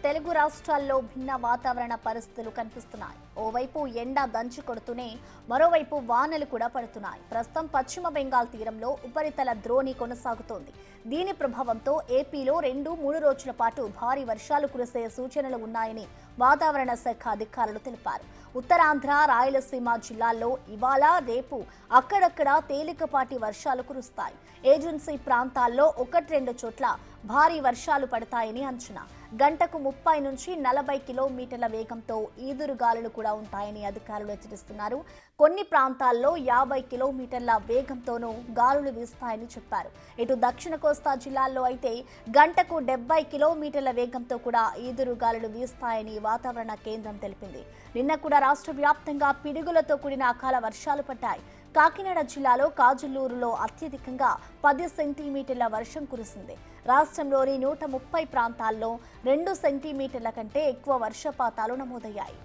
తెలుగు రాష్ట్రాల్లో భిన్న వాతావరణ పరిస్థితులు కనిపిస్తున్నాయి. ఓవైపు ఎండ దంచి కొడుతూనే మరోవైపు వానలు కూడా పడుతున్నాయి. ప్రస్తుతం పశ్చిమ బెంగాల్ తీరంలో ఉపరితల ద్రోణి కొనసాగుతోంది. దీని ప్రభావంతో ఏపీలో 2-3 రోజుల పాటు భారీ వర్షాలు కురిసే సూచనలు ఉన్నాయని వాతావరణ శాఖ అధికారులు తెలిపారు. ఉత్తరాంధ్ర, రాయలసీమ జిల్లాల్లో ఇవాళ, రేపు అక్కడక్కడ తేలికపాటి వర్షాలు కురుస్తాయి. ఏజెన్సీ ప్రాంతాల్లో 1-2 చోట్ల భారీ వర్షాలు పడతాయని అంచనా. గంటకు 30 నుంచి 40 కిలోమీటర్ల వేగంతో ఈదురుగాలులు కూడా ఉంటాయని అధికారులు హెచ్చరిస్తున్నారు. కొన్ని ప్రాంతాల్లో 50 కిలోమీటర్ల వేగంతోనూ గాలులు వీస్తాయని చెప్పారు. ఇటు దక్షిణ కోస్తా జిల్లాల్లో అయితే గంటకు 70 కిలోమీటర్ల వేగంతో కూడా ఈదురుగాలులు వీస్తాయని వాతావరణ కేంద్రం తెలిపింది. నిన్న కూడా రాష్ట్ర వ్యాప్తంగా పిడుగులతో కూడిన అకాల వర్షాలు పడ్డాయి. కాకినాడ జిల్లాలో కాజులూరులో అత్యధికంగా 10 సెంటీమీటర్ల వర్షం కురిసింది. రాష్ట్రంలోని 130 ప్రాంతాల్లో 2 సెంటీమీటర్ల కంటే ఎక్కువ వర్షపాతాలు నమోదయ్యాయి.